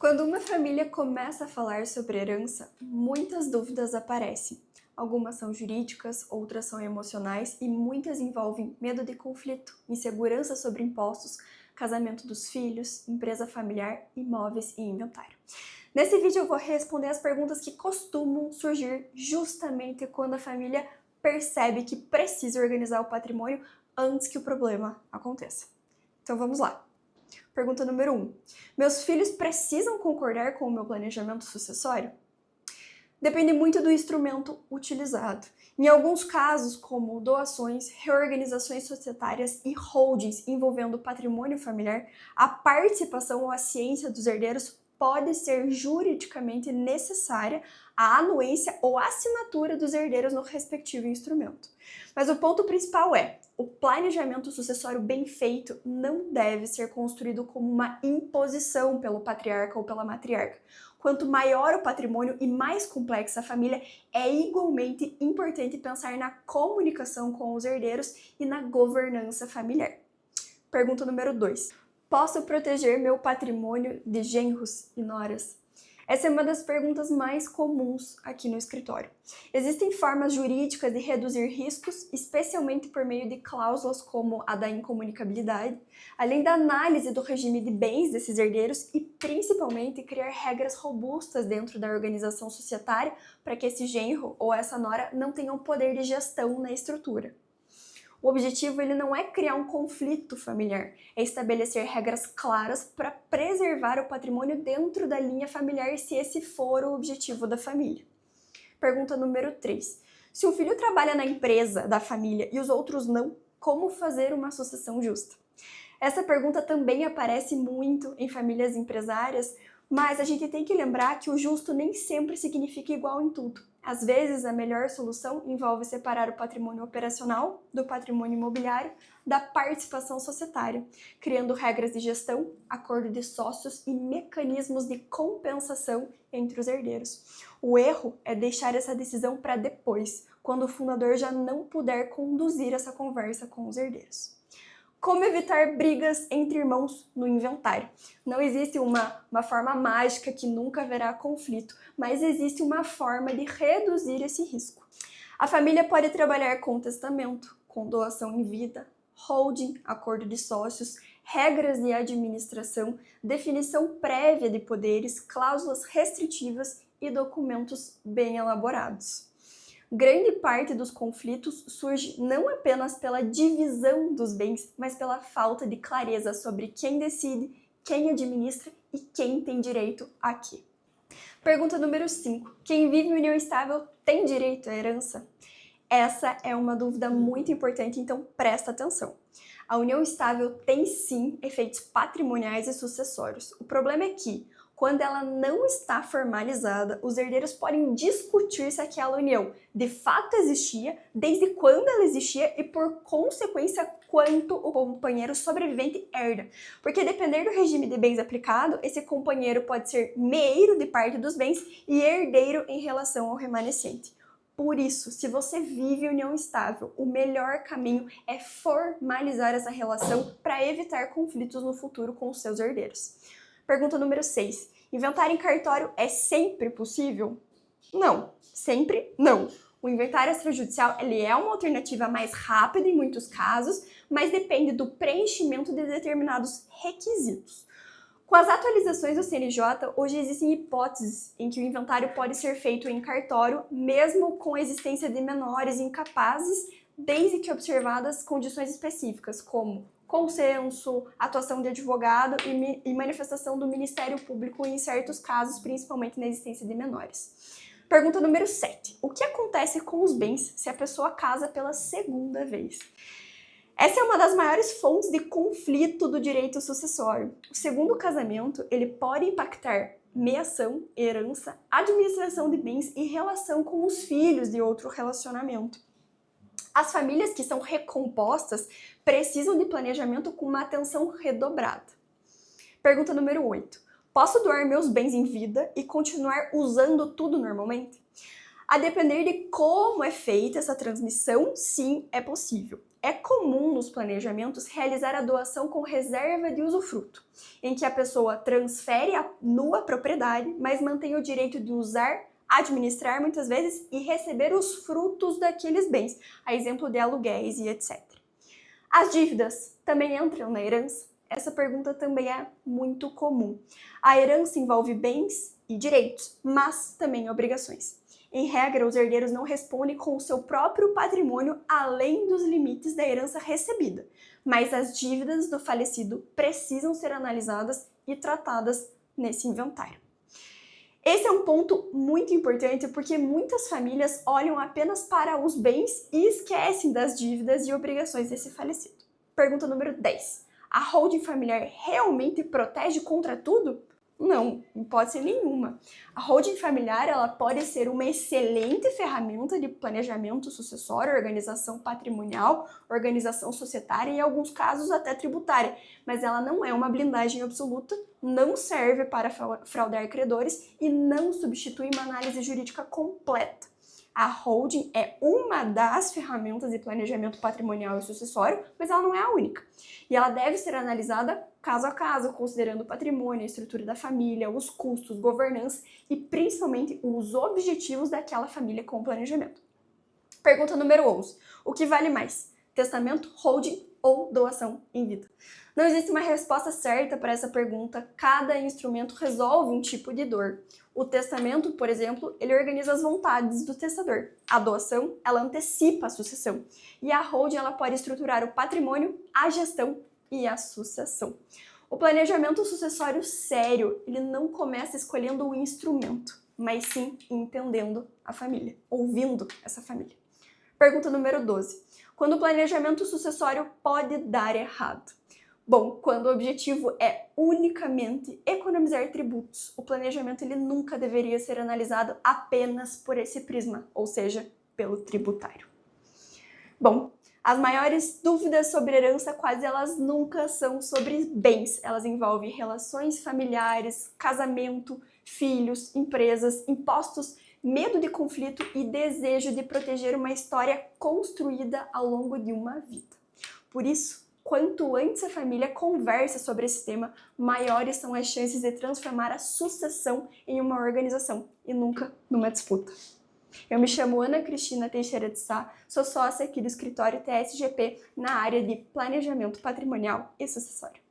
Quando uma família começa a falar sobre herança, muitas dúvidas aparecem. Algumas são jurídicas, outras são emocionais e muitas envolvem medo de conflito, insegurança sobre impostos, casamento dos filhos, empresa familiar, imóveis e inventário. Nesse vídeo eu vou responder as perguntas que costumam surgir justamente quando a família percebe que precisa organizar o patrimônio antes que o problema aconteça. Então vamos lá. Pergunta número 1. Meus filhos precisam concordar com o meu planejamento sucessório? Depende muito do instrumento utilizado. Em alguns casos, como doações, reorganizações societárias e holdings envolvendo patrimônio familiar, a participação ou a ciência dos herdeiros pode ser juridicamente necessária a anuência ou assinatura dos herdeiros no respectivo instrumento. Mas o ponto principal é: o planejamento sucessório bem feito não deve ser construído como uma imposição pelo patriarca ou pela matriarca. Quanto maior o patrimônio e mais complexa a família, é igualmente importante pensar na comunicação com os herdeiros e na governança familiar. Pergunta número 2. Posso proteger meu patrimônio de genros e noras? Essa é uma das perguntas mais comuns aqui no escritório. Existem formas jurídicas de reduzir riscos, especialmente por meio de cláusulas como a da incomunicabilidade, além da análise do regime de bens desses herdeiros e, principalmente, criar regras robustas dentro da organização societária para que esse genro ou essa nora não tenham poder de gestão na estrutura. O objetivo não é criar um conflito familiar, é estabelecer regras claras para preservar o patrimônio dentro da linha familiar, se esse for o objetivo da família. Pergunta número 3. Se um filho trabalha na empresa da família e os outros não, como fazer uma sucessão justa? Essa pergunta também aparece muito em famílias empresárias, mas a gente tem que lembrar que o justo nem sempre significa igual em tudo. Às vezes, a melhor solução envolve separar o patrimônio operacional do patrimônio imobiliário da participação societária, criando regras de gestão, acordo de sócios e mecanismos de compensação entre os herdeiros. O erro é deixar essa decisão para depois, quando o fundador já não puder conduzir essa conversa com os herdeiros. Como evitar brigas entre irmãos no inventário? Não existe uma forma mágica que nunca haverá conflito, mas existe uma forma de reduzir esse risco. A família pode trabalhar com testamento, com doação em vida, holding, acordo de sócios, regras de administração, definição prévia de poderes, cláusulas restritivas e documentos bem elaborados. Grande parte dos conflitos surge não apenas pela divisão dos bens, mas pela falta de clareza sobre quem decide, quem administra e quem tem direito a quê. Pergunta número 5. Quem vive em união estável tem direito à herança? Essa é uma dúvida muito importante, então presta atenção. A união estável tem sim efeitos patrimoniais e sucessórios. O problema é que, quando ela não está formalizada, os herdeiros podem discutir se aquela união de fato existia, desde quando ela existia e, por consequência, quanto o companheiro sobrevivente herda. Porque, dependendo do regime de bens aplicado, esse companheiro pode ser meeiro de parte dos bens e herdeiro em relação ao remanescente. Por isso, se você vive união estável, o melhor caminho é formalizar essa relação para evitar conflitos no futuro com os seus herdeiros. Pergunta número 6. Inventário em cartório é sempre possível? Não, sempre não. O inventário extrajudicial é uma alternativa mais rápida em muitos casos, mas depende do preenchimento de determinados requisitos. Com as atualizações do CNJ, hoje existem hipóteses em que o inventário pode ser feito em cartório, mesmo com a existência de menores incapazes, desde que observadas condições específicas, como consenso, atuação de advogado e manifestação do Ministério Público em certos casos, principalmente na existência de menores. Pergunta número 7. O que acontece com os bens se a pessoa casa pela segunda vez? Essa é uma das maiores fontes de conflito do direito sucessório. O segundo casamento, ele pode impactar meação, herança, administração de bens e relação com os filhos de outro relacionamento. As famílias que são recompostas precisam de planejamento com uma atenção redobrada. Pergunta número 8. Posso doar meus bens em vida e continuar usando tudo normalmente? A depender de como é feita essa transmissão, sim, é possível. é comum nos planejamentos realizar a doação com reserva de usufruto, em que a pessoa transfere a nua propriedade, mas mantém o direito de usar, administrar muitas vezes e receber os frutos daqueles bens, a exemplo de aluguéis e etc. As dívidas também entram na herança? Essa pergunta também é muito comum. A herança envolve bens e direitos, mas também obrigações. Em regra, os herdeiros não respondem com o seu próprio patrimônio além dos limites da herança recebida, mas as dívidas do falecido precisam ser analisadas e tratadas nesse inventário. Esse é um ponto muito importante porque muitas famílias olham apenas para os bens e esquecem das dívidas e obrigações desse falecido. Pergunta número 10. A holding familiar realmente protege contra tudo? Não, hipótese nenhuma. A holding familiar ela pode ser uma excelente ferramenta de planejamento sucessório, organização patrimonial, organização societária e, em alguns casos, até tributária, mas ela não é uma blindagem absoluta, não serve para fraudar credores e não substitui uma análise jurídica completa. A holding é uma das ferramentas de planejamento patrimonial e sucessório, mas ela não é a única. E ela deve ser analisada caso a caso, considerando o patrimônio, a estrutura da família, os custos, governança e principalmente os objetivos daquela família com o planejamento. Pergunta número 11. O que vale mais? Testamento, holding ou doação em vida? Não existe uma resposta certa para essa pergunta, cada instrumento resolve um tipo de dor. O testamento, por exemplo, ele organiza as vontades do testador. A doação, ela antecipa a sucessão. E a holding, ela pode estruturar o patrimônio, a gestão e a sucessão. O planejamento sucessório sério, ele não começa escolhendo o instrumento, mas sim entendendo a família, ouvindo essa família. Pergunta número 12. Quando o planejamento sucessório pode dar errado? Bom, quando o objetivo é unicamente economizar tributos, o planejamento ele nunca deveria ser analisado apenas por esse prisma, ou seja, pelo tributário. Bom, as maiores dúvidas sobre herança quase elas nunca são sobre bens, elas envolvem relações familiares, casamento, filhos, empresas, impostos, medo de conflito e desejo de proteger uma história construída ao longo de uma vida. Por isso, quanto antes a família conversa sobre esse tema, maiores são as chances de transformar a sucessão em uma organização e nunca numa disputa. Eu me chamo Ana Cristina Teixeira de Sá, sou sócia aqui do escritório TSGP na área de Planejamento Patrimonial e Sucessório.